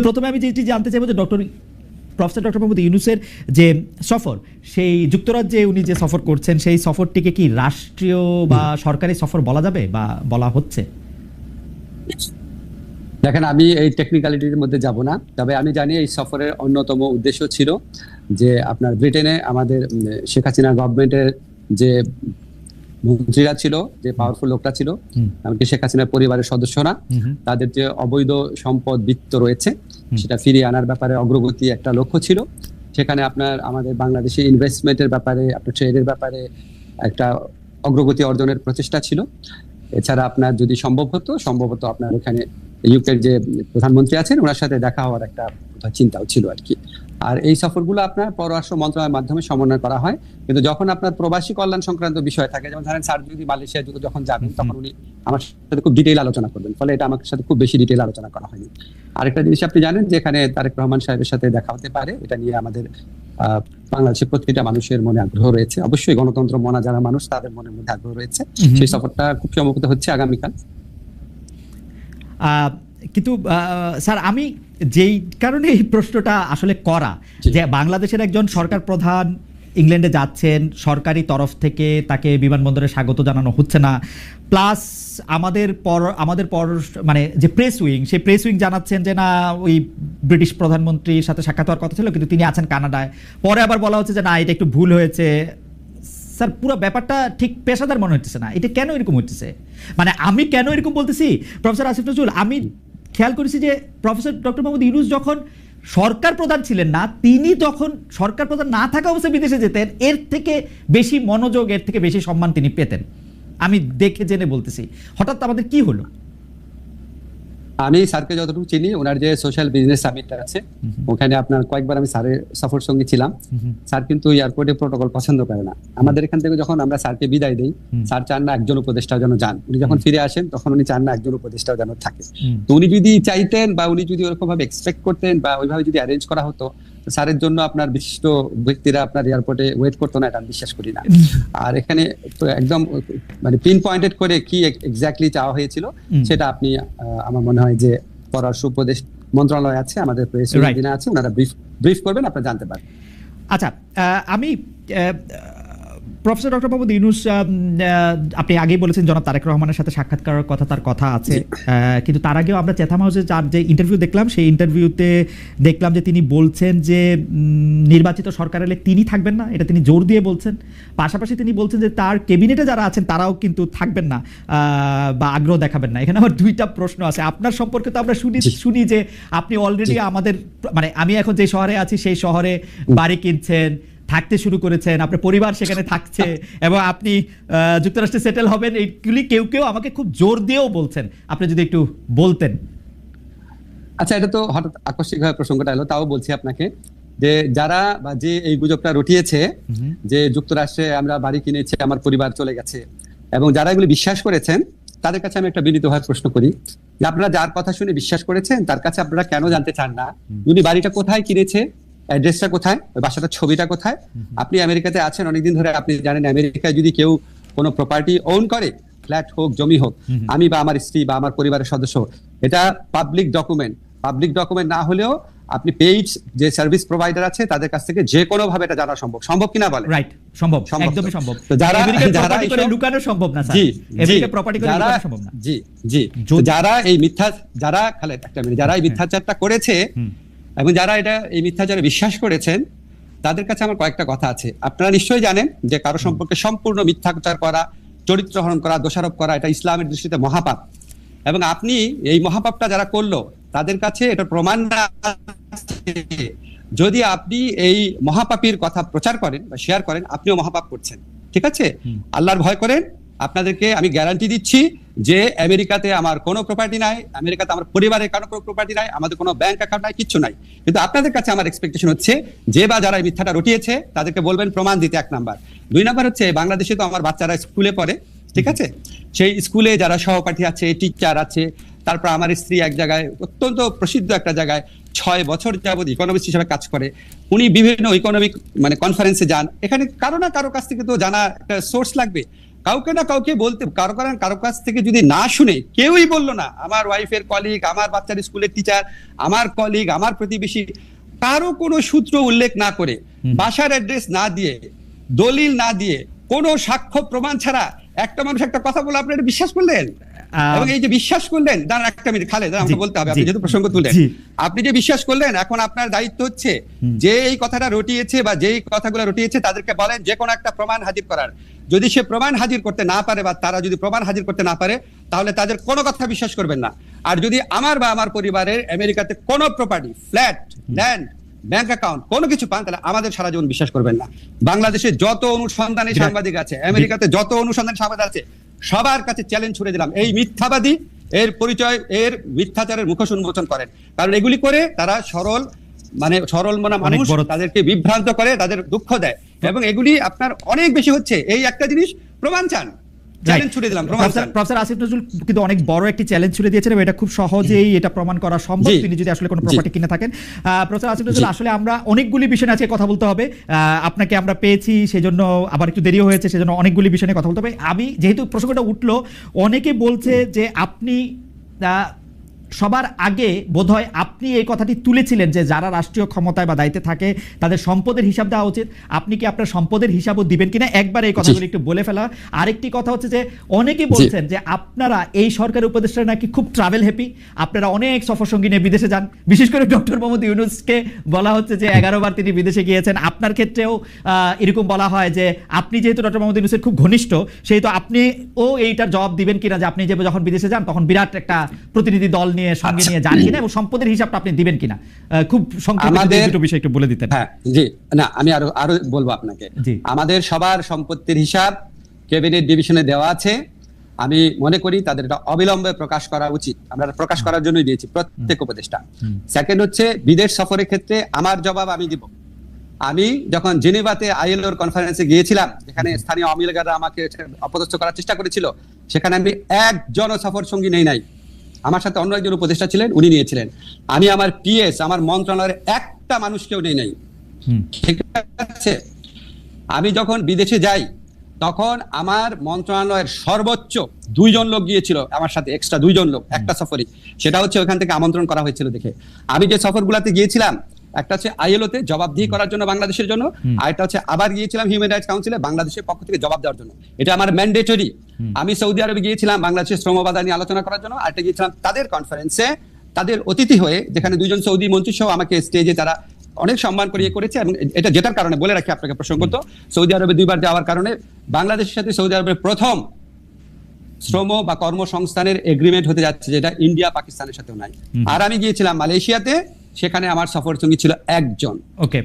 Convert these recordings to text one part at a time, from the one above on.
প্রথমে আমি যেটি জানতে চাইবো যে প্রফেসর ডক্টর মোহাম্মদ ইউনূসের যে সফর, সেই যুক্তরাজ্যে উনি যে সফর করছেন, সেই সফরটিকে কি রাষ্ট্রীয় বা সরকারি সফর বলা যাবে বা বলা হচ্ছে? দেখেন, আমি এই টেকনিক্যালিটির মধ্যে যাব না, তবে আমি জানি এই সফরের অন্যতম উদ্দেশ্য ছিল যে আপনার ব্রিটেনে আমাদের শেখ হাসিনা গভর্নমেন্টের যে মন্ত্রীরা ছিল, যে পাওয়ারফুল লোকরা ছিল, এমনকি শেখ হাসিনার পরিবারের সদস্যরা, তাদের যে অবৈধ সম্পদ বিত্ত রয়েছে সেটা ফিরিয়ে আনার ব্যাপারে অগ্রগতি একটা লক্ষ্য ছিল। সেখানে আপনার আমাদের বাংলাদেশে ইনভেস্টমেন্টের ব্যাপারে, আপনার ট্রেডের ব্যাপারে একটা অগ্রগতি অর্জনের প্রচেষ্টা ছিল। এছাড়া আপনার যদি সম্ভবত আপনার এখানে ইউকের যে প্রধানমন্ত্রী আছেন ওনার সাথে দেখা হওয়ার একটা চিন্তাও ছিল আর কি। আর এই সফরগুলো আপনার পররাষ্ট্র মন্ত্রণালয়ের মাধ্যমে সমন্বয় করা হয়। কিন্তু যখন আপনার প্রবাসী কল্যাণ সংক্রান্ত বিষয় থাকে, যেমন ধরেন স্যার যদি মালয়েশিয়া যখন যাবেন তখন উনি আমার সাথে খুব ডিটেইল আলোচনা করবেন, ফলে এটা আমার সাথে খুব বেশি ডিটেইল আলোচনা করা হয়নি। আরেকটা জিনিস আপনি জানেন যে এখানে তারেক রহমান সাহেবের সাথে দেখা হতে পারে, এটা নিয়ে আমাদের বাংলাদেশের প্রতিটা মানুষের মনে আগ্রহ রয়েছে। অবশ্যই গণতন্ত্র মনা যারা মানুষ তাদের মনের মধ্যে আগ্রহ রয়েছে। সেই সফরটা খুব সম্ভবত হচ্ছে আগামীকাল। কিন্তু স্যার, আমি যেই কারণে এই প্রশ্নটা আসলে করা, যে বাংলাদেশের একজন সরকার প্রধান ইংল্যান্ডে যাচ্ছেন, সরকারি তরফ থেকে তাকে বিমানবন্দরে স্বাগত জানানো হচ্ছে না, প্লাস আমাদের মানে যে প্রেস উইং, সেই প্রেস উইং জানাচ্ছেন যে না, ওই ব্রিটিশ প্রধানমন্ত্রীর সাথে সাক্ষাৎ হওয়ার কথা ছিল কিন্তু তিনি আছেন কানাডায়। পরে আবার বলা হচ্ছে যে না, এটা একটু ভুল হয়েছে। স্যার, পুরো ব্যাপারটা ঠিক পেশাদার মনে হচ্ছে না। এটা কেন এরকম হচ্ছে? মানে আমি কেন এরকম বলতেছি, প্রফেসর আসিফ নজরুল, আমি খেয়াল করেছি যে প্রফেসর ডক্টর মোহাম্মদ ইউনূস যখন সরকার প্রধান ছিলেন না, তিনি যখন সরকার প্রধান না থাকা অবস্থায় বিদেশে যেতেন, এর থেকে বেশি মনোযোগ, এর থেকে বেশি সম্মান তিনি পেতেন। আমি দেখে জেনে বলতেছি, হঠাৎ আমাদের কি হলো? আমি স্যারকে যতটুকু চিনি, ওনার যে সোশ্যাল বিজনেস সামিটটা আছে ওখানে আপনার কয়েকবার আমি স্যারের সফর সঙ্গে ছিলাম। স্যার কিন্তু এয়ারপোর্টে প্রোটোকল পছন্দ করে না। আমাদের এখান থেকে যখন আমরা স্যারকে বিদায় দিই, স্যার চান না একজন উপদেষ্টাও যেন যান। উনি যখন ফিরে আসেন তখন উনি চান না একজন উপদেষ্টাও যেন থাকে। তো উনি যদি চাইতেন বা উনি যদি ওরকম ভাবে এক্সপেক্ট করতেন বা ওইভাবে যদি অ্যারেঞ্জ করা হতো, স্যারের জন্য আপনার বিশিষ্ট ব্যক্তিরা আপনার এয়ারপোর্টে ওয়েট করতো না, এটা আমি বিশ্বাস করি না। আর এখানে তো একদম মানে পিন পয়েন্টেড করে কি এক্স্যাক্টলি চাওয়া হয়েছিল সেটা আপনি আমার মনে হয় যে পররাষ্ট্র উপদেশ মন্ত্রণালয় আছে, আমাদের প্রেসিডেন্ট আছে, ওনারা ব্রিফ করবেন, আপনারা জানতে পারেন। আচ্ছা, আমি প্রফেসর ডক্টর মোহাম্মদ ইউনূস, আপনি আগেই বলেছেন জনাব তারেক রহমানের সাথে সাক্ষাৎ করার কথা, তার কথা আছে, কিন্তু তার আগেও আমরা চ্যাথাম হাউসে যার যে ইন্টারভিউ দেখলাম, সেই ইন্টারভিউতে দেখলাম যে তিনি বলছেন যে নির্বাচিত সরকার এলে তিনি থাকবেন না, এটা তিনি জোর দিয়ে বলছেন। পাশাপাশি তিনি বলছেন যে তার ক্যাবিনেটে যারা আছেন তারাও কিন্তু থাকবেন না বা আগ্রহ দেখাবেন না। এখানে আমার দুইটা প্রশ্ন আছে আপনার সম্পর্কে। তো আমরা শুনি যে আপনি অলরেডি আমাদের, মানে আমি এখন যে শহরে আছি সেই শহরে বাড়ি কিনছেন, থাকতে শুরু করেছেন, আপনার পরিবার সেখানে থাকছে এবং আপনি যুক্তরাষ্ট্রে সেটেল হবেন। এইগুলি কেউ কেউ আমাকে খুব জোর দিয়েও বলছেন, আপনি যদি একটু বলতেন। আচ্ছা, এটা তো হঠাৎ আকস্মিকভাবে প্রসঙ্গটা এলো, তাও বলছি আপনাকে যে যারা বা যে এই গুজবটা রটিয়েছে যে যুক্তরাষ্ট্রে আমরা বাড়ি কিনেছি, আমার পরিবার চলে গেছে, এবং যারা এগুলি বিশ্বাস করেছেন তাদের কাছে আমি একটা বিনীতভাবে প্রশ্ন করি যে আপনারা যার কথা শুনে বিশ্বাস করেছেন তার কাছে আপনারা কেন জানতে চান না উনি বাড়িটা কোথায় কিনেছে, অ্যাড্রেসটা কোথায়, ওই বাসাটার ছবিটা কোথায়? আপনি আমেরিকাতে আছেন অনেকদিন ধরে, আপনি জানেন আমেরিকায় যদি কেউ কোনো প্রপার্টি ওন করে, ফ্ল্যাট হোক, জমি হোক, আমি বা আমার স্ত্রী বা আমার পরিবারের সদস্য, এটা পাবলিক ডকুমেন্ট। পাবলিক ডকুমেন্ট না হলেও আপনি পেইড যে সার্ভিস প্রোভাইডার আছে তাদের কাছ থেকে যে কোনো ভাবে এটা জানা সম্ভব। সম্ভব কিনা বলে? রাইট, সম্ভব, একদমই সম্ভব। তো যারা লুকানো সম্ভব না স্যার, আমেরিকা প্রপার্টি করে লুকানো সম্ভব না। জি জি, যারা এই মিথ্যাচারটা করেছে এবং যারা এই মিথ্যাচারে বিশ্বাস করেছেন তাদের কাছে আমার কয়েকটা কথা আছে। আপনারা নিশ্চয়ই জানেন যে কারো সম্পর্কে সম্পূর্ণ মিথ্যাচার করা, চরিত্র হরণ করা, দোষারোপ করা, এটা ইসলামের দৃষ্টিতে মহাপাপ। এবং আপনি এই মহাপাপটা যারা করলো তাদের কাছে এটা প্রমাণ না, যদি আপনি এই মহাপাপীর কথা প্রচার করেন বা শেয়ার করেন, আপনিও মহাপাপ করছেন। ঠিক আছে? আল্লাহর ভয় করেন। আপনাদেরকে আমি গ্যারান্টি দিচ্ছি যে আমেরিকাতে আমার কোনো প্রপার্টি নাই, আমেরিকাতে আমার পরিবারের কারো কোনো প্রপার্টি নাই, আমাদের কোনো ব্যাংক অ্যাকাউন্ট নাই, কিচ্ছু নাই। কিন্তু আপনাদের কাছে আমার এক্সপেকটেশন হচ্ছে যে বা যারা এই মিথ্যাটা রটিয়েছে তাদেরকে বলবেন প্রমাণ দিতে, 1 নাম্বার। 2 নাম্বার হচ্ছে বাংলাদেশে তো আমার বাচ্চারা স্কুলে পড়ে, ঠিক আছে? সেই স্কুলে যারা সহপাঠী আছে, টিচার আছে, তারপর আমার স্ত্রী এক জায়গায় অত্যন্ত প্রসিদ্ধ একটা জায়গায় 6 বছর যাবত ইকোনমিস্ট হিসেবে কাজ করে। উনি বিভিন্ন ইকোনমিক মানে কনফারেন্সে যান, এখানে কারো না কারো কাছ থেকে তো জানা একটা সোর্স লাগবে। কাউকে না কাউকে বলতে, কারো কাছ থেকে যদি না শুনে, কেউই বললো না, আমার ওয়াইফের কলিগ, আমার বাচ্চার স্কুলের টিচার, আমার কলিগ, আমার প্রতিবেশী, কারো কোনো সূত্র উল্লেখ না করে, বাসার অ্যাড্রেস না দিয়ে, দলিল না দিয়ে, কোনো সাক্ষ্য প্রমাণ ছাড়া একটা মানুষ একটা কথা বলে আপনি এটা বিশ্বাস করলেন? এবং এই যে বিশ্বাস করলেন, দাঁড়ান একটা মিনিট, খালেদ আমাকে বলতে হবে, আপনি যেহেতু প্রসঙ্গ তুললেন, আপনি যে বিশ্বাস করলেন, এখন আপনার দায়িত্ব হচ্ছে যে এই কথাটা রটিয়েছে বা যেই কথাগুলো রটিয়েছে তাদেরকে বলেন যে কোনো একটা প্রমাণ হাজির করার। যদি সে প্রমাণ হাজির করতে না পারে বা তারা যদি প্রমাণ হাজির করতে না পারে, তাহলে তাদের কোনো কথা বিশ্বাস করবেন না। আর যদি আমার বা আমার পরিবারের আমেরিকাতে কোনো property, flat, land, bank account কোনো কিছু পান, তাহলে আমাদের সারা জীবন বিশ্বাস করবেন না। বাংলাদেশে যত অনুসন্ধানী সাংবাদিক আছে, আমেরিকাতে যত অনুসন্ধানী সাংবাদিক আছে, সবার কাছে চ্যালেঞ্জ ছুড়ে দিলাম, এই মিথ্যাবাদী, এর পরিচয়, এর মিথ্যাচারের মুখোশ উন্মোচন করেন। কারণ এগুলি করে তারা সরল মনা মানুষ, তাদেরকে বিভ্রান্ত করে, তাদের দুঃখ দেয়, এবং এগুলি আপনার অনেক বেশি হচ্ছে। এই একটা জিনিস প্রমাণ চান, চ্যালেঞ্জ ছুড়ে দিলাম, প্রমাণ চান। প্রফেসর আসিফ নজরুল কিন্তু অনেক বড় একটি চ্যালেঞ্জ ছুড়ে দিয়েছেন, এবং এটা খুব সহজেই এটা প্রমাণ করা সম্ভব তিনি যদি আসলে কোনো প্রপার্টি কিনে থাকেন। প্রফেসর আসিফ নজরুল, আসলে আমরা অনেকগুলি বিষয় নিয়ে আজকে কথা বলতে হবে, আপনাকে আমরা পেয়েছি সেজন্য, আবার একটু দেরিও হয়েছে সেজন্য অনেকগুলি বিষয় নিয়ে কথা বলতে হবে। আমি যেহেতু প্রসঙ্গটা উঠলো, অনেকে বলছে যে আপনি সবার আগে বোধহয় আপনি এই কথাটি তুলেছিলেন যে যারা রাষ্ট্রীয় ক্ষমতায় বা দায়িত্বে থাকে তাদের সম্পদের হিসাব দেওয়া উচিত। আপনি কি আপনার সম্পদের হিসাবও দিবেন কিনা, একবার এই কথাগুলো একটু বলে ফেলা। আরেকটি কথা হচ্ছে যে অনেকে বলছেন যে আপনারা এই সরকারের উপদেষ্টারা নাকি খুব ট্রাভেল হ্যাপি, আপনারা অনেক সফর সঙ্গী নিয়ে বিদেশে যান, বিশেষ করে ডক্টর মোহাম্মদ ইউনূসকে বলা হচ্ছে যে 11 বার তিনি বিদেশে গিয়েছেন। আপনার ক্ষেত্রেও এরকম বলা হয় যে আপনি যেহেতু ডক্টর মোহাম্মদ ইউনূসের খুব ঘনিষ্ঠ, সেহেতু আপনিও এইটার জবাব দিবেন কিনা যে আপনি যে যখন বিদেশে যান তখন বিরাট একটা প্রতিনিধি দল নিয়ে সঙ্গে নিয়ে যান কিনা, এবং সম্পদের হিসাবটা আপনি দিবেন কিনা, খুব সংক্ষেপে দুটো বিষয় একটু বলে দিতেন। হ্যাঁ, জি, না আমি আরো বলবো আপনাকে। আমাদের সবার সম্পত্তির হিসাব ক্যাবিনেট ডিভিশনে দেওয়া আছে। আমি মনে করি তাদের এটা অবিলম্বে প্রকাশ করা উচিত। আমরা প্রকাশ করার জন্যই দিয়েছি প্রত্যেক উপদেষ্টা। সেকেন্ড হচ্ছে বিদেশ সফরের ক্ষেত্রে আমার জবাব আমি দিব। আমি যখন জেনেভাতে আইএলওর কনফারেন্সে গিয়েছিলাম, যেখানে স্থানীয় আওয়ামী লীগরা আমাকে অপদস্থ করার চেষ্টা করেছিল, সেখানে আমি একজন সফর সঙ্গী নেই নাই, আমার সাথে অন্য একজন উপদেষ্টা ছিলেন, উনি নিয়েছিলেন। আমি আমার পিএস, আমার মন্ত্রণালয়ের একটা মানুষকেও নেই নাই। ঠিক আছে, আমি যখন বিদেশে যাই তখন আমার মন্ত্রণালয়ের সর্বোচ্চ 2 জন লোক গিয়েছিল আমার সাথে, এক্সট্রা 2 জন লোক একটা সফরে। সেটা হচ্ছে ওখান থেকে আমন্ত্রণ করা হয়েছিল দেখে। আমি যে সফরগুলোতে গিয়েছিলাম, একটা হচ্ছে আইএলওতে জবাবদিহি করার জন্য বাংলাদেশের জন্য, আর একটা হচ্ছে আবার গিয়েছিলাম হিউম্যান রাইটস কাউন্সিলে বাংলাদেশের পক্ষ থেকে জবাব দেওয়ার জন্য। এটা আমার ম্যান্ডেটরি। আমি সৌদি আরবে গিয়েছিলাম বাংলাদেশের শ্রম বাধা নিয়ে আলোচনা করার জন্য, আর একটা গিয়েছিলাম তাদের কনফারেন্সে, তাদের অতিথি হয়ে, যেখানে 2 জন সৌদি মন্ত্রী সহ আমাকে স্টেজে তারা অনেক সম্মান করিয়ে করেছে। এবং এটা যেটার কারণে বলে রাখি আপনাকে প্রসঙ্গত, সৌদি আরবে 2 বার যাওয়ার কারণে বাংলাদেশের সাথে সৌদি আরবের প্রথম শ্রম বা কর্মসংস্থানের এগ্রিমেন্ট হতে যাচ্ছে, যেটা ইন্ডিয়া পাকিস্তানের সাথেও নাই। আর আমি গিয়েছিলাম মালয়েশিয়াতে, সেখানে আমার সফর সঙ্গী ছিল একজন,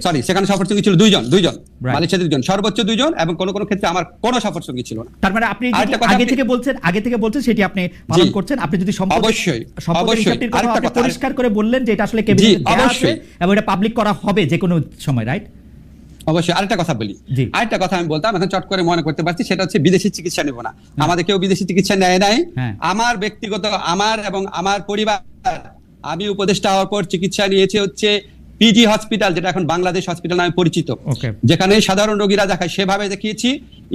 সরি সেখানে সফর সঙ্গী ছিল 2 জন, মালয়েশিয়াতে 2 জন, সর্বোচ্চ 2 জন, এবং কোন কোন ক্ষেত্রে আমার কোনো সফর সঙ্গী ছিল না। তার মানে আপনি আগে থেকে বলছেন সেটি আপনি পালন করছেন। আপনি যদি অবশ্যই পরিষ্কার করে বললেন যে এটা আসলে ক্যাবিনেটে দেওয়া আছে এবং এটা পাবলিক করা হবে যে কোনো সময়, রাইট? অবশ্যই। আরেকটা কথা বলি, আরেকটা কথা আমি বলতাম, এখন চট করে মনে করতে পারছি, সেটা হচ্ছে বিদেশি চিকিৎসা নেব না। আমাদের কেউ বিদেশি চিকিৎসা নেয় নাই। আমার ব্যক্তিগত, আমার এবং আমার পরিবার, আমি উপদেষ্টা হওয়ার পর চিকিৎসা নিয়েছে হচ্ছে পিজি হসপিটাল, যেটা এখন বাংলাদেশ হসপিটাল নামে পরিচিত, যেখানে সাধারণ রোগীরা দেখায়, সেভাবে দেখিয়েছি।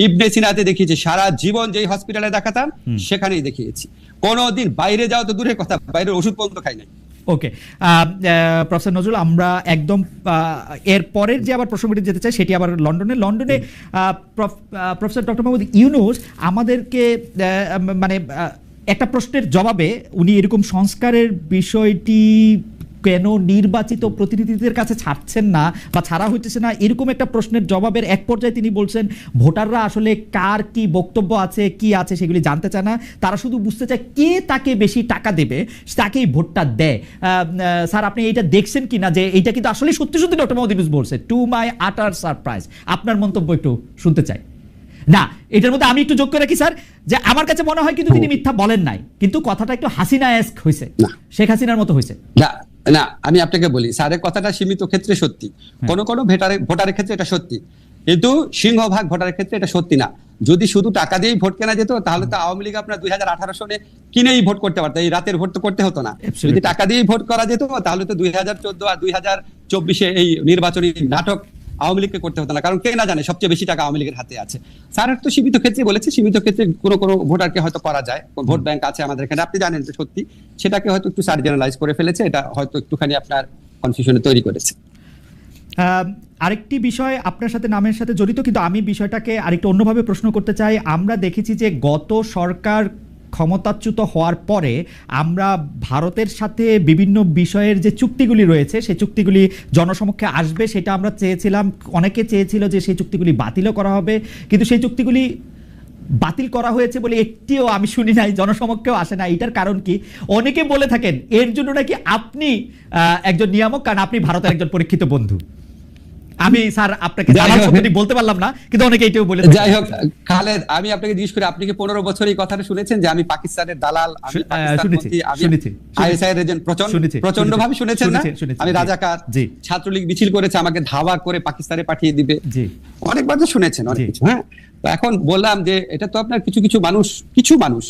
ইবনে সিনাতে দেখিয়েছি, সারা জীবন যেই হসপিটালে দেখাতাম সেখানেই দেখিয়েছি। কোনোদিন বাইরে যাওয়া তো দূরের কথা, বাইরের ওষুধ পর্যন্ত খাই নাই। ওকে, প্রফেসর নজরুল, আমরা একদম এর পরের যে আবার প্রসঙ্গটি যেতে চাই সেটি আবার লন্ডনে প্রফেসর ডক্টর মোহাম্মদ ইউনূস আমাদেরকে মানে একটা প্রশ্নের জবাবে উনি এরকম সংস্কারের বিষয়টি কেন নির্বাচিত প্রতিনিধিদের কাছে ছাড়ছেন না বা ছাড়া হইতেছে না, এরকম একটা প্রশ্নের জবাবের এক পর্যায়ে তিনি বলছেন ভোটাররা আসলে কার কি বক্তব্য আছে, কি আছে সেগুলি জানতে চায় না, তারা শুধু বুঝতে চায় কে তাকে বেশি টাকা দেবে তাকেই ভোটটা দেয়। স্যার, আপনি এইটা দেখছেন কিনা যে এইটা কিন্তু আসলে সত্যি সত্যি ডক্টর মোহাম্মদ ইউনূস বলছে? টু মাই আটার সারপ্রাইজ। আপনার মন্তব্য একটু শুনতে চাই। না, এটার মধ্যে আমি একটু যোগ করে রাখি স্যার, যে আমার কাছে মনে হয় কিন্তু তিনি মিথ্যা বলেন নাই, কিন্তু কথাটা একটু হাসিনা-এস্ক হয়েছে, শেখ হাসিনার মতো হয়েছে। না, আমি আপনাকে বলি, স্যারের কথাটা সীমিত ক্ষেত্রে সত্যি, কোন কোন ভোটারের ক্ষেত্রে এটা সত্যি, কিন্তু সিংহভাগ ভোটারের ক্ষেত্রে এটা সত্যি না। যদি শুধু টাকা দিয়েই ভোট কেনা যেত, তাহলে তো আওয়ামী লীগ আপনার 2018 সনে কিনেই ভোট করতে পারতো, এই রাতের ভোট তো করতে হতো না। যদি টাকা দিয়েই ভোট করা যেত, তাহলে তো 2014 আর 2024 এই নির্বাচনী নাটক আওয়ামী লীগকে করতে হতো না, কারণ কে না জানে সবচেয়ে বেশি টাকা আওয়ামী লীগের হাতে আছে। স্যার তো সীমিত ক্ষেত্রে বলেছে, সীমিত ক্ষেত্রে কোনো ভোটারকে হয়তো করা যায়, ভোট ব্যাংক আছে আমাদের এখানে, আপনি জানেন তো সত্যি, সেটাকে হয়তো একটু স্যার জেনারেলাইজ করে ফেলেছে, এটা হয়তো একটুখানি আপনার কনফিউশনে তৈরি করেছে। আরেকটি বিষয় আপনার সাথে নামের সাথে জড়িত, কিন্তু আমি বিষয়টাকে আরেকটু অন্যভাবে প্রশ্ন করতে চাই। আমরা দেখেছি যে গত সরকার ক্ষমতাচ্যুত হওয়ার পরে আমরা ভারতের সাথে বিভিন্ন বিষয়ের যে চুক্তিগুলি রয়েছে সেই চুক্তিগুলি জনসমক্ষে আসবে, সেটা আমরা চেয়েছিলাম। অনেকে চেয়েছিল যে সেই চুক্তিগুলি বাতিলও করা হবে, কিন্তু সেই চুক্তিগুলি বাতিল করা হয়েছে বলে একটিও আমি শুনি নাই, জনসমক্ষেও আসে না। এটার কারণ কি? অনেকে বলে থাকেন এর জন্য নাকি আপনি একজন নিয়ামক, কারণ আপনি ভারতের একজন পরীক্ষিত বন্ধু। আমি স্যার আপনাকে বলতে পারলাম না, কিন্তু অনেকে এটাও বলে। যাই হোক খালেদ, আমি আপনাকে জিজ্ঞেস করি, আপনি কি 15 বছর এই কথাটা শুনেছেন যে আমি পাকিস্তানের দালাল, আমি আইএসআই এর এজেন্ট? প্রচন্ড ভাবে শুনেছেন না? আমি রাজাকার, ছাত্রলীগ মিছিল করেছে আমাকে ধাওয়া করে পাকিস্তানে পাঠিয়ে দিবে, অনেকবার তো শুনেছেন অনেক কিছু। হ্যাঁ, তো এখন বললাম যে এটা তো আপনার কিছু মানুষ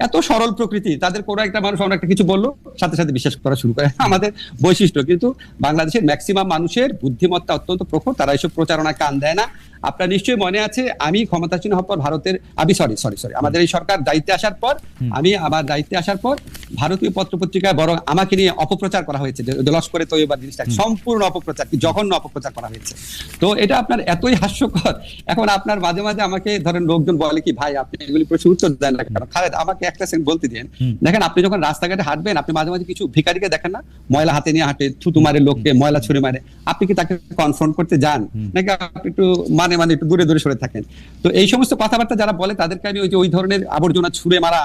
এত সরল প্রকৃতি, তাদের কোনো একটা মানুষ অন্য একটা কিছু বললো সাথে সাথে বিশ্বাস করা শুরু করে, আমাদের বৈশিষ্ট্য। কিন্তু বাংলাদেশের ম্যাক্সিমাম মানুষের বুদ্ধিমত্তা অত্যন্ত প্রখর, তারা এইসব প্রচারণা কান দেয় না। আপনার নিশ্চয়ই মনে আছে, আমি ক্ষমতাসীন হওয়ার পর ভারতের আমাদের এই সরকার দায়িত্বে আসার পর, আমার দায়িত্বে আসার পর ভারতীয় পত্রপত্রিকায় বরং আমাকে নিয়ে অপপ্রচার করা হয়েছে, যে লস্করে তৈয়বা জিনিসটা সম্পূর্ণ অপপ্রচার, কি জঘন্য অপপ্রচার করা হয়েছে। তো এটা আপনার এতই হাস্যকর। এখন আপনার মাঝে মাঝে আমাকে ধরেন লোকজন বলে কি, ভাই আপনি এগুলি প্রশ্ন উত্তর দেন না কেন? খালেদ, আমাকে একটা সেকেন্ড বলতে দিন। দেখেন, আপনি যখন রাস্তাঘাটে হাঁটবেন, আপনি মাঝে মাঝে কিছু ভিখারিকে দেখেন না, ময়লা হাতে নিয়ে হাঁটে, থুতু মারে লোককে, ময়লা ছুঁড়ে মারে, আপনি কি তাকে কনফ্রন্ট করতে যান নাকি আপনি একটু একটু দূরে দূরে সরে থাকেন? তো এই সমস্ত কথাবার্তা যারা বলে তাদেরকে আমি ওই ধরনের আবর্জনা ছুঁড়ে মারা,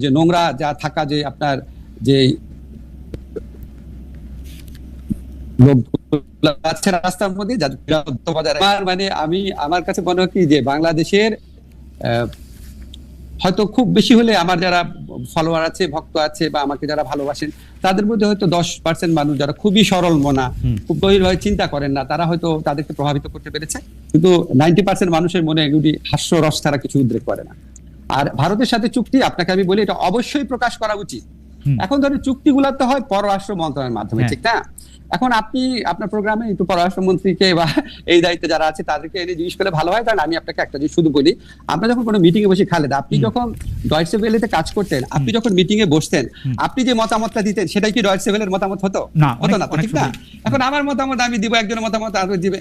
যে নোংরা যা থাকা, যে আপনার যে রাস্তার মধ্যে, মানে আমার কাছে মনে হয় কি, যে বাংলাদেশের হয়তো খুব বেশি হলে আমার যারা ফলোয়ার আছে, ভক্ত আছে, বা আমাকে যারা ভালোবাসেন, তাদের মধ্যে হয়তো 10% মানুষ যারা খুবই সরল মনা, খুব গভীরভাবে চিন্তা করেন না, তারা হয়তো তাদেরকে প্রভাবিত করতে পেরেছে। কিন্তু 90% মানুষের মনে এগুলি হাস্যরস ছাড়া কিছু উদ্রেক করে না। আর ভারতের সাথে চুক্তি, আপনাকে আমি বলি, এটা অবশ্যই প্রকাশ করা উচিত। এখন ধরেন চুক্তিগুলো তো হয় পররাষ্ট্র মন্ত্রণালয়ের মাধ্যমে, ঠিক না? এখন আপনি আপনার প্রোগ্রামে একটু পররাষ্ট্রমন্ত্রীকে বা এই দায়িত্বে যারা আছে তাদেরকে এনে জিজ্ঞেস করলে ভালো হয়। কারণ আমি আপনাকে একটা জিনিস শুধু বলি, আমরা যখন কোনো মিটিং এ বসে, খালেদ, আপনি যখন ডয়েচে ভেলেতে কাজ করতেন, আপনি যখন মিটিং এ বসতেন, আপনি যে মতামতটা দিতেন সেটাই কি ডয়েচে ভেলের মতামত হতো না? ঠিক না? এখন আমার মতামত আমি দিব, একজনের মতামত আরেকজন দিবে,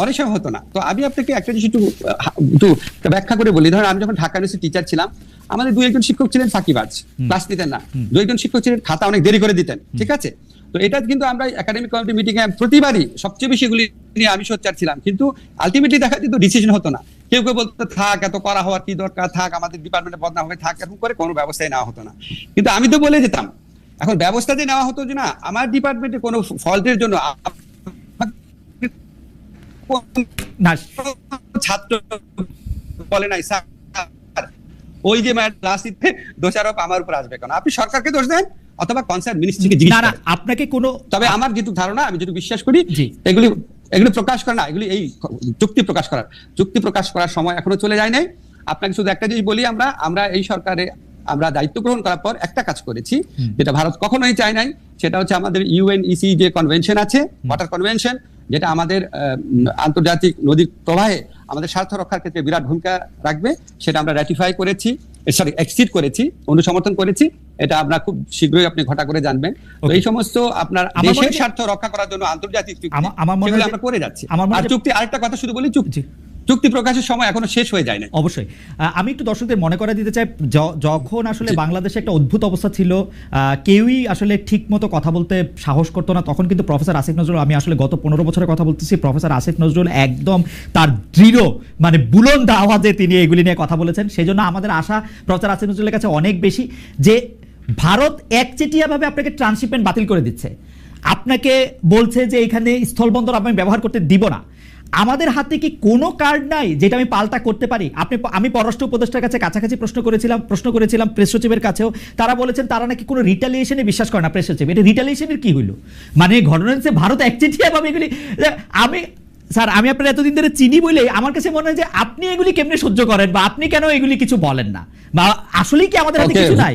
অনেক সময় হতো না। তো আমি আপনাকে একটা জিনিস একটু ব্যাখ্যা করে বলি। ধরেন আমি যখন ঢাকা ইউনিভার্সিটি টিচার ছিলাম, আমাদের 2-1 শিক্ষক ছিলেন ফাঁকিবাজ, ক্লাস নিতেন না। 2-1 শিক্ষক ছিলেন খাতা অনেক দেরি করে দিতেন, ঠিক আছে? তো এটা কিন্তু আমরা একাডেমিক কমিটি মিটিং এ প্রতিবারই সবচেয়ে বেশি এগুলি নিয়ে আমি সোচ্চার ছিলাম, কিন্তু আলটিমেটলি দেখা যেত ডিসিশন হতো না। কেউ বলতো থাক, এত করা হওয়ার কি দরকার, থাক, আমাদের ডিপার্টমেন্টে বদনাম হবে, থাক, এরকম করে কোনো ব্যবস্থাই নেওয়া হতো না। কিন্তু আমি তো বলে যেতাম, এখন ব্যবস্থা যে নেওয়া হতো যে না, আমার ডিপার্টমেন্টে কোনো ফল্টের জন্য ছাত্র বলে নাই স্যার, ওই যে রাজনীতিতে দোষারোপ আমার উপর আসবে কেন? আপনি সরকারকে দোষ দেন অথবা কনসার্ন মিনিস্ট্রিকে জিজ্ঞেস করেন। আপনাকে কোনো, তবে আমার যেটুকু ধারণা, আমি যেটুকু বিশ্বাস করি, এগুলি প্রকাশ করা না, এগুলি এই চুক্তি প্রকাশ করার সময় এখনো চলে যায় নাই। আপনাকে শুধু একটা জিনিস বলি, আমরা এই সরকারে আমরা দায়িত্ব গ্রহণ করার পর একটা কাজ করেছি, যেটা ভারত কখনোই চায় নাই। সেটা হচ্ছে আমাদের ইউএনইসি যে কনভেনশন আছে, ওয়াটার কনভেনশন, যেটা আমাদের আন্তর্জাতিক নদীর প্রবাহে আমাদের স্বার্থ রক্ষার ক্ষেত্রে বিরাট ভূমিকা রাখবে, সেটা আমরা র্যাটিফাই করেছি, এক্সিড করেছি, অনুসমর্থন করেছি। এটা আমরা খুব শীঘ্রই আপনি ঘটা করে জানবেন। তো এই সমস্ত আপনার দেশের স্বার্থ রক্ষা করার জন্য আন্তর্জাতিক চুক্তি আমরা করে যাচ্ছি। আর চুক্তি, আরেকটা কথা শুধু বলি, চুক্তি প্রকাশের সময় এখনো শেষ হয়ে যায় না। অবশ্যই আমি একটু দর্শকদের মনে করা দিতে চাই, যখন আসলে বাংলাদেশে একটা অদ্ভুত অবস্থা ছিল, কেউই আসলে ঠিক মতো কথা বলতে সাহস করতো না, তখন কিন্তু প্রফেসর আসিফ নজরুল, আমি আসলে গত 15 বছরের কথা বলতেছি, প্রফেসর আসিফ নজরুল একদম তার দৃঢ়, মানে বুলন্দ আওয়াজে তিনি এগুলি নিয়ে কথা বলেছেন। সেই জন্য আমাদের আশা প্রফেসর আসিফ নজরুলের কাছে অনেক বেশি, যে ভারত একচেটিয়াভাবে আপনাকে ট্রান্সশিপমেন্ট বাতিল করে দিচ্ছে, আপনাকে বলছে যে এখানে স্থলবন্দর আমি ব্যবহার করতে দিব না। আমাদের হাতে কি কোনো কার্ড নাই যেটা আমি পাল্টা করতে পারি? আমি পররাষ্ট্র উপদেষ্টার কাছে কাছাকাছি প্রশ্ন করেছিলাম প্রেস সচিবের কাছেও, তারা বলেছেন তারা নাকি কোনো রিটালিয়েশনে বিশ্বাস করে না। প্রেস সচিব, এটা রিটালিয়েশনের কি হইলো? মানে ঘটনা হচ্ছে ভারত একচেটিয়াভাবে এগুলি, স্যার আমি আপনার এতদিন ধরে চিনি বলে আমার কাছে মনে হয় যে আপনি এগুলি কেমনে সহ্য করেন, বা আপনি কেন এগুলি কিছু বলেন না, বা আসলেই কি আমাদের হাতে কিছু নাই?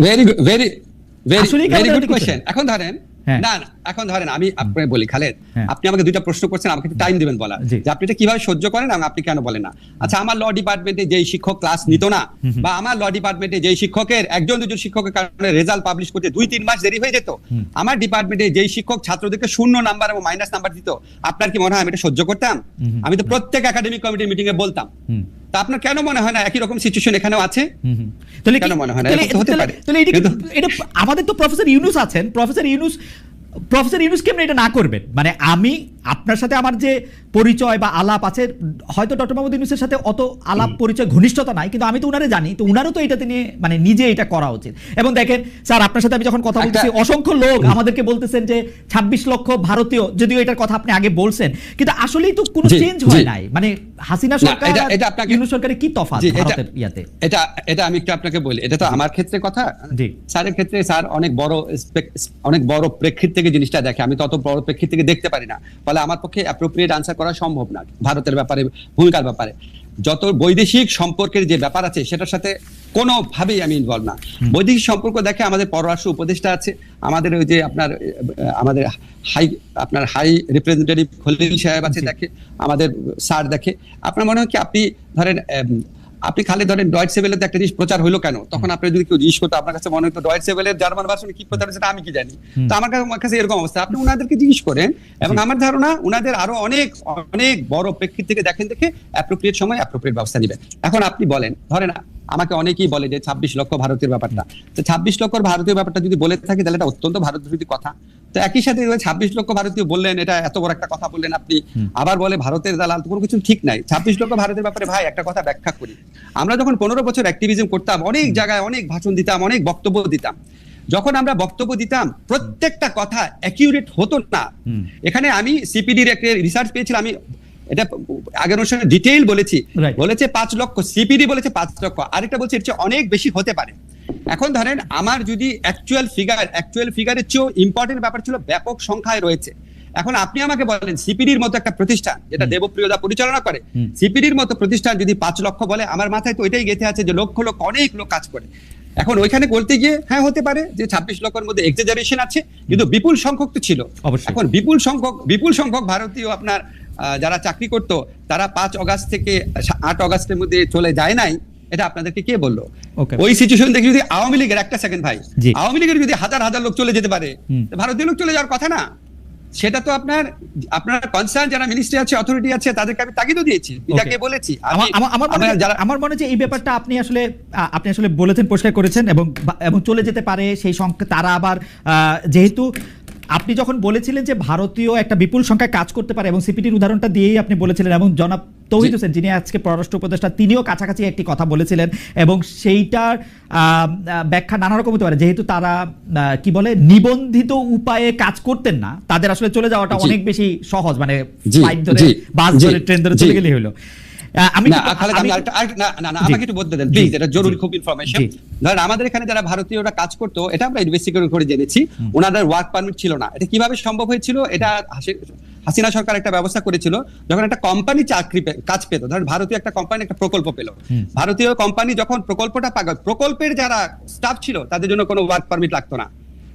Very good question. এখন ধরেন হ্যাঁ। না না, এখন ধরেন আমি আপনাকে বলি খালেদ, হ্যাঁ। আপনি আমাকে দুইটা প্রশ্ন করছেন, আমাকে একটু টাইম দিবেন বলা জি। যে আপনি এটা কিভাবে সহ্য করেন এবং আপনি কেন বলেন না। আচ্ছা, আমার ল ডিপার্টমেন্টে যেই শিক্ষক ক্লাস নিত না, বা আমার ল ডিপার্টমেন্টে যেই শিক্ষকের একজন দুজন শিক্ষকের কারণে রেজাল্ট পাবলিশ করতে 2-3 মাস দেরি হয়ে যেত, আমার ডিপার্টমেন্টে যেই শিক্ষক ছাত্রদেরকে 0 নাম্বার এবং মাইনাস নাম্বার দিত, আপনার কি মনে হয় আমি এটা সহ্য করতাম? আমি তো প্রত্যেক একাডেমিক কমিটির মিটিং এ বলতাম। তা আপনার কেন মনে হয় না একই রকম সিচুয়েশন এখানেও আছে? তাহলে কেন মনে হয় না? তাহলে- এটা তো হতে পারে। তাহলে এটা আমাদের তো প্রফেসর ইউনুস আছেন, প্রফেসর ইউনুস কেমন এটা না করবেন? মানে আমি আপনার সাথে আমার যে পরিচয় বা আলাপ আছে, হয়তো ডক্টর মোহাম্মদ ইউনুসের সাথে অত আলাপ পরিচয় ঘনিষ্ঠতা নাই, কিন্তু আমি তো উনারে জানি, তো উনারও তো এটাতে নিয়ে মানে নিজে এটা করা উচিত। এবং দেখেন স্যার, আপনার সাথে আমি যখন কথা বলতেছি, অসংখ্য লোক আমাদেরকে বলতেছেন যে 26 লক্ষ ভারতীয়, যদিও এটার কথা আপনি আগে বলছেন, কিন্তু আসলেই তো কোনো চেঞ্জ হয় নাই। মানে হাসিনা সরকার এটা আপনাকে ইউনুস সরকারের কি তফাৎ ভারতের ইয়াতে? এটা আমি একটু আপনাকে বলি, এটা তো আমার ক্ষেত্রে কথা, জি। স্যারের ক্ষেত্রে স্যার অনেক বড় প্রেক্ষিত থেকে জিনিসটা দেখে, আমি তত বড় প্রেক্ষিত থেকে দেখতে পারি না, ফলে আমার পক্ষে অ্যাপ্রোপ্রিয়েট আনসার করা সম্ভব না ভারতের ব্যাপারে, ভূমিকার ব্যাপারে। যত বৈদেশিক সম্পর্কের যে ব্যাপার আছে সেটার সাথে কোনোভাবেই আমি ইনভলভ না। বৈদেশিক সম্পর্ক দেখে আমাদের পররাষ্ট্র উপদেষ্টা আছে, আমাদের ওই যে আমাদের হাই রিপ্রেজেন্টেটিভ খলিল সাহেব আছে, দেখে আমাদের স্যার দেখে। আপনার মনে হয় কি আপনি ধরেন আপনি খালি ধরেন ডয়েটসে ভেলেতে একটা জিনিস প্রচার হলো কেন, তখন আপনি যদি কেউ জিজ্ঞেস করতো, আপনার কাছে মনে হতো ডয়েটসে ভেলের জার্মান ভার্সনে কি প্রচার হচ্ছে আমি কি জানি। তো আমার কাছে এরকম অবস্থা, আপনি ওনাদেরকে জিজ্ঞেস করেন, এবং আমার ধারণা ওনাদের আরো অনেক অনেক বড় প্রেক্ষিত থেকে দেখে অ্যাপ্রোপ্রিয়েট সময় অ্যাপ্রোপ্রিয়েট ব্যবস্থা নেবেন। এখন আপনি বলেন, ধরেন আমাকে অনেকেই বলে যে 26 লক্ষ ভারতীয় ব্যাপারটা, তো 26 লক্ষ ভারতীয় ব্যাপারটা যদি বলে থাকি তাহলে এটা অত্যন্ত ভারত বিরোধী কথা। তো একই সাথে 26 লক্ষ ভারতীয় বললেন, এটা এত বড় একটা কথা বললেন আপনি, আবার বলে ভারতের দালাল, কোনো কিছু ঠিক নাই। 26 লক্ষ ভারতের ব্যাপারে ভাই একটা কথা ব্যাখ্যা করি, আমরা যখন 15 বছর অ্যাক্টিভিজম করতাম, অনেক জায়গায় অনেক ভাষণ দিতাম, অনেক বক্তব্য দিতাম, যখন আমরা বক্তব্য দিতাম প্রত্যেকটা কথা অ্যাকিউরেট হতো না। এখানে আমি সিপিডির একটা রিসার্চ পেয়েছিলাম, আমি এটা আগের অনুষ্ঠানে ডিটেইল বলেছি, বলেছে 5 লক্ষ, সিপিডি বলেছে 5 লক্ষ, আরেকটা বলছে এর চেয়ে অনেক বেশি হতে পারে। এখন ধরেন আমার যদি অ্যাকচুয়াল ফিগারের চেয়েও ইম্পর্টেন্ট ব্যাপার ছিল ব্যাপক সংখ্যায় রয়েছে। এখন আপনি আমাকে বলেন, সিপিডির মতো একটা প্রতিষ্ঠান যেটা দেবপ্রিয়দা পরিচালনা করে, সিপিডির মতো প্রতিষ্ঠান যদি 5 লক্ষ বলে, আমার মাথায় তো এটাই গেঁথে আছে যে লক্ষ লক্ষ অনেক লোক কাজ করে। এখন ওইখানে বলতে গিয়ে হ্যাঁ হতে পারে যে 26 লক্ষের মধ্যে এক্সাজারেশন আছে, কিন্তু বিপুল সংখ্যক তো ছিল। এখন বিপুল সংখ্যক ভারতীয় আপনার যারা চাকরি করতো, তারা 5 অগাস্ট থেকে 8 অগাস্টের মধ্যে চলে যায় নাই, এটা আপনাদেরকে কে বললো? ওই সিচুয়েশন দেখে যদি আওয়ামী লীগের, একটা সেকেন্ড ভাই, আওয়ামী লীগের যদি হাজার হাজার লোক চলে যেতে পারে, ভারতীয় লোক চলে যাওয়ার কথা না। সেটা তো আপনার কনসার্ন যারা মিনিস্ট্রি আছে, অথরিটি আছে, তাদেরকে আমি তাগিদও দিয়েছি, এটাকে বলেছি। আমার মনে হচ্ছে এই ব্যাপারটা আপনি আসলে বলেছেন, পরিষ্কার করেছেন, এবং চলে যেতে পারে সেই সংখ্যা। তারা আবার যেহেতু আপনি যখন বলেছিলেন যে ভারতীয় একটা বিপুল সংখ্যায় কাজ করতে পারে, এবং সিপিটির উদাহরণটা দিয়েই আপনি বলেছিলেন, এবং জনাব তৌহিদ হোসেন যিনি আজকে পররাষ্ট্র উপদেষ্টা, তিনিও কাছাকাছি একটি কথা বলেছিলেন, এবং সেইটার ব্যাখ্যা নানা রকম হতে পারে। যেহেতু তারা কি বলে নিবন্ধিত উপায়ে কাজ করতেন না, তাদের আসলে চলে যাওয়াটা অনেক বেশি সহজ, মানে ফ্লাইট ধরে, বাস ধরে, ট্রেন ধরে চলে গেলেই হলো। আমাকে একটু বলতে দেন প্লিজ, এটা জরুরি খুব ইনফরমেশন। ধরেন আমাদের এখানে যারা ভারতীয়রা কাজ করতো, এটা আমরা ইনভেস্টিগেট করে জেনেছি, ওনাদের ওয়ার্ক পারমিট ছিল না। এটা কিভাবে সম্ভব হয়েছিল? এটা হাসিনা সরকার একটা ব্যবস্থা করেছিল, যখন একটা কোম্পানি কাজ পেত, ধরেন ভারতীয় একটা কোম্পানি একটা প্রকল্প পেল, ভারতীয় কোম্পানি যখন প্রকল্পটা পাবে, প্রকল্পের যারা স্টাফ ছিল তাদের জন্য কোনো ওয়ার্ক পারমিট লাগতো না।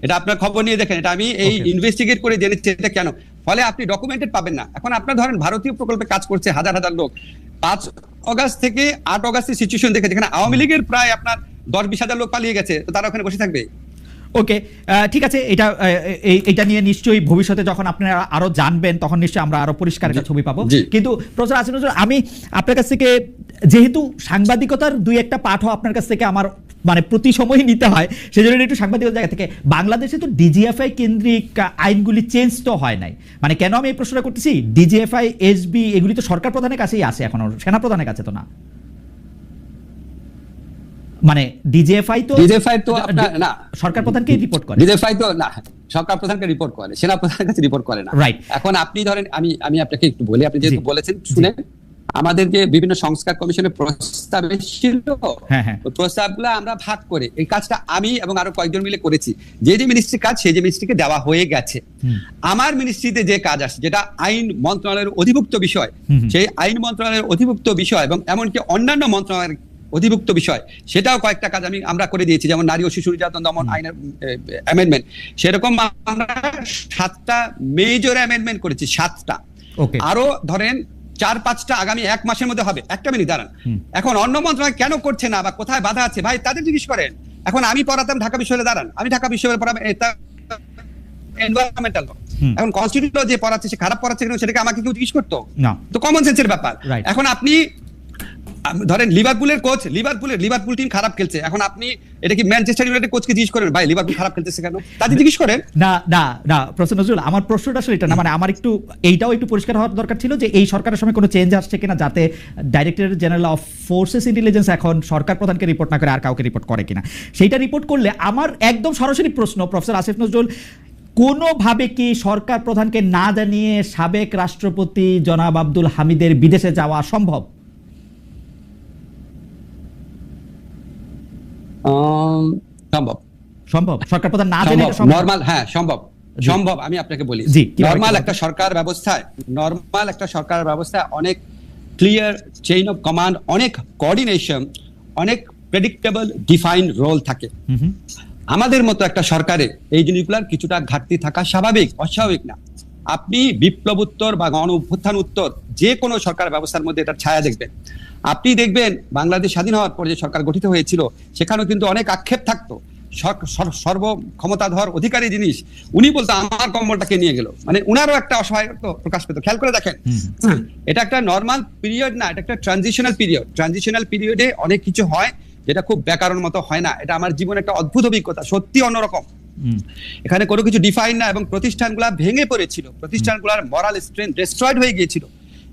এটা আপনার খবর নিয়ে দেখেন, এটা আমি এই ইনভেস্টিগেট করে জেনেছি এটা কেন, ফলে আপনি ডকুমেন্টেড পাবেন না। এখন আপনার ধরেন ভারতীয় প্রকল্পে কাজ করছে হাজার হাজার লোক, 5 অগাস্ট থেকে 8 অগাস্টের সিচুয়েশন দেখে, যেখানে আওয়ামী লীগের প্রায় আপনার 10-20 হাজার লোক পালিয়ে গেছে, তো তারা ওখানে বসে থাকবে? ওকে, ঠিক আছে। এটা নিয়ে নিশ্চয়ই ভবিষ্যতে যখন আপনারা আরো জানবেন, তখন নিশ্চয়ই আমরা আরো পরিষ্কার একটা ছবি পাবো। কিন্তু প্রফেসর আসিফ নজরুল, আমি আপনার কাছ থেকে, যেহেতু সাংবাদিকতার 2-1টা পাঠও আপনার কাছ থেকে আমার মানে প্রতি সময়ই নিতে হয়, সেজন্য একটু সাংবাদিকতার জায়গা থেকে, বাংলাদেশে তো ডিজিএফআই কেন্দ্রিক আইনগুলি চেঞ্জ তো হয় নাই। মানে কেন আমি এই প্রশ্নটা করতেছি, ডিজিএফআই, এসবি এগুলি তো সরকার প্রধানের কাছেই আসে, এখনো সেনা প্রধানের কাছে তো না। মানে ডিজিএফআই তো না, সরকার প্রধানকে রিপোর্ট করে, ডিজিএফআই তো না সরকার প্রধানকে রিপোর্ট করে, সেনা প্রধানের কাছে রিপোর্ট করে না। রাইট। এখন আপনি ধরেন, আমি আপনাকে একটু বলি, আপনি যেহেতু বলেছেন শুনেন, আমাদের যে বিভিন্ন সংস্কার কমিশনের প্রস্তাব ছিল, প্রস্তাবগুলো আমরা ভাগ করে এই কাজটা আমি এবং আরো কয়েকজন মিলে করেছি। যে মিনিস্ট্রির কাজ সেই মিনিস্ট্রিকে দেওয়া হয়ে গেছে। আমার মিনিস্ট্রিতে যে কাজ আসছে, যেটা আইন মন্ত্রণালয়ের অধিভুক্ত বিষয়, সেই আইন মন্ত্রণালয়ের অধিভুক্ত বিষয় এবং এমনকি অন্যান্য মন্ত্রণালয়ের অধিভুক্ত বিষয়, সেটাও কয়েকটা কাজ আমরা করে দিয়েছি, যেমন নারী ও শিশু নির্যাতন দমন আইনের অ্যামেন্ডমেন্ট, সেরকম আমরা 7টা মেজর অ্যামেন্ডমেন্ট করেছি, 7টা। ওকে, আরো ধরেন 4-5টা আগামী 1 মাসের মধ্যে হবে। একটা মিনিট দাঁড়ান, এখন অন্য মন্ত্রণালয় কেন করছে না বা কোথায় বাধা আছে ভাই তাদের জিজ্ঞেস করেন। এখন আমি পড়াতাম ঢাকা বিশ্ববিদ্যালয়ে, দাঁড়ান আমি ঢাকা বিশ্ববিদ্যালয়ে পড়াবো এনভায়রনমেন্টাল ল, এখন কনস্টিটিউশন যে পড়াচ্ছে সে খারাপ পড়াচ্ছে কেন সেটাকে আমাকে কেউ জিজ্ঞেস করতো না, তো কমন সেন্সের ব্যাপার। Right. এখন আপনি ধরেন লিভারপুলের কোচ, লিভারপুল টিম খারাপ খেলছে, এখন আপনি এটা কি ম্যানচেস্টার ইউনাইটেড কোচকে জিজ্ঞেস করেন ভাই লিভারপুল খারাপ খেলতেছে কেন, তাদের জিজ্ঞেস করেন। না না না প্রফেসর নজরুল, আমার প্রশ্নটা আসলে এটা না, মানে আমার একটু এইটাও একটু পরিষ্কার হওয়ার দরকার ছিল যে এই সরকারের সময় কোনো চেঞ্জ আসছে কিনা, যাতে director general of forces intelligence এখন সরকার প্রধানকে রিপোর্ট না করে আর কাউকে রিপোর্ট করে কিনা। সেইটা রিপোর্ট করলে আমার একদম সরাসরি প্রশ্ন, প্রফেসর আসিফ নজরুল, কোনোভাবে কি সরকার প্রধানকে না জানিয়ে সাবেক রাষ্ট্রপতি জনাব আব্দুল হামিদের বিদেশে যাওয়া সম্ভব? সম্ভব, সম্ভব, সরকার প্রধান না জানিয়ে এটা সম্ভব? নরমাল, হ্যাঁ সম্ভব, সম্ভব। আমি আপনাকে বলি, জি, নরমাল একটা সরকার ব্যবস্থায় অনেক ক্লিয়ার চেইন অফ কমান্ড, অনেক কোঅর্ডিনেশন, অনেক প্রেডিক্টেবল ডিফাইন্ড রোল থাকে। আমাদের মতো একটা সরকারে এই জিনিসগুলোর কিছুটা ঘাটতি থাকা স্বাভাবিক, অস্বাভাবিক না। আপনি বিপ্লব উত্তর বা গণ অভ্যুত্থান উত্তর যে কোনো সরকার ব্যবস্থার মধ্যে এটার ছায়া দেখবেন। আপনি দেখবেন বাংলাদেশ স্বাধীন হওয়ার পর যে সরকার গঠিত হয়েছিল সেখানেও কিন্তু অনেক আক্ষেপ থাকতো। সর্ব ক্ষমতাধর অধিকারী জিনিস উনি বলতো আমার কম্বলটাকে নিয়ে গেল, মানে উনারও একটা অসহায়ত্ব প্রকাশ পেত। খেয়াল করে দেখেন, এটা একটা নর্মাল পিরিয়ড না, এটা একটা ট্রানজিশনাল পিরিয়ড। ট্রানজিশনাল পিরিয়ডে অনেক কিছু হয় যেটা খুব ব্যাকরণ মতো হয় না। এটা আমার জীবনে একটা অদ্ভুত অভিজ্ঞতা, সত্যি অন্যরকম। এখানে কোনো কিছু ডিফাইন না এবং প্রতিষ্ঠানগুলা ভেঙে পড়েছিল, প্রতিষ্ঠানগুলোর মরাল স্ট্রেংথ ডিস্ট্রয়েড হয়ে গিয়েছিল।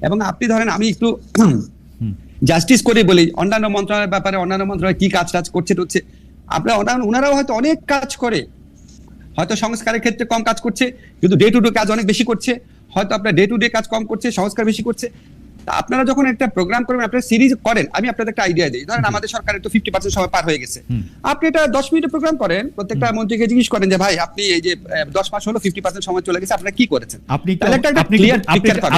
এবং আপনি ধরেন, আমি একটু জাস্টিস করে বলি, অন্যান্য মন্ত্রণালয়ের ব্যাপারে অন্যান্য মন্ত্রণালয় কি কাজ করছে টুকছে, আপনারা ওনারাও হয়তো অনেক কাজ করে, হয়তো সংস্কারের ক্ষেত্রে কম কাজ করছে কিন্তু ডে টু ডে কাজ অনেক বেশি করছে, হয়তো আপনার ডে টু ডে কাজ কম করছে, সংস্কার বেশি করছে। আপনারা যখন একটা প্রোগ্রাম করবেন, আপনারা সিরিজ করেন, আমি আপনাদের একটা আইডিয়া দিই। ধরেন আমাদের সরকারের তো 50% সময় পার হয়ে গেছে, আপনি এটা 10 মিনিটের প্রোগ্রাম করেন, প্রত্যেকটা মন্ত্রীকে জিজ্ঞেস করেন যে ভাই আপনি এই যে 10 মাস হলো 50% সময় চলে গেছে, আপনারা কি করেছেন?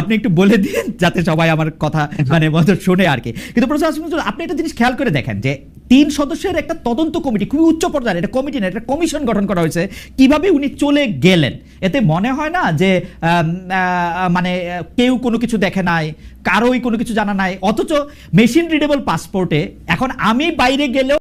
আপনি একটু বলে দিন যাতে সবাই আমার কথা মানে মতো শুনে আর কি। কিন্তু প্রফেসর আসিফ নজরুল, আপনি একটা জিনিস খেয়াল করে দেখেন যে 3 সদস্যের একটা তদন্ত কমিটি, খুবই উচ্চ পর্যায়ের একটা কমিটি না, একটা কমিশন গঠন করা হয়েছে, কিভাবে উনি চলে গেলেন। এতে মনে হয় না যে মানে কেউ কোনো কিছু দেখে নাই, কারোই কোনো কিছু জানা নাই, অথচ মেশিন রিডেবল পাসপোর্টে এখন আমি বাইরে গেলেও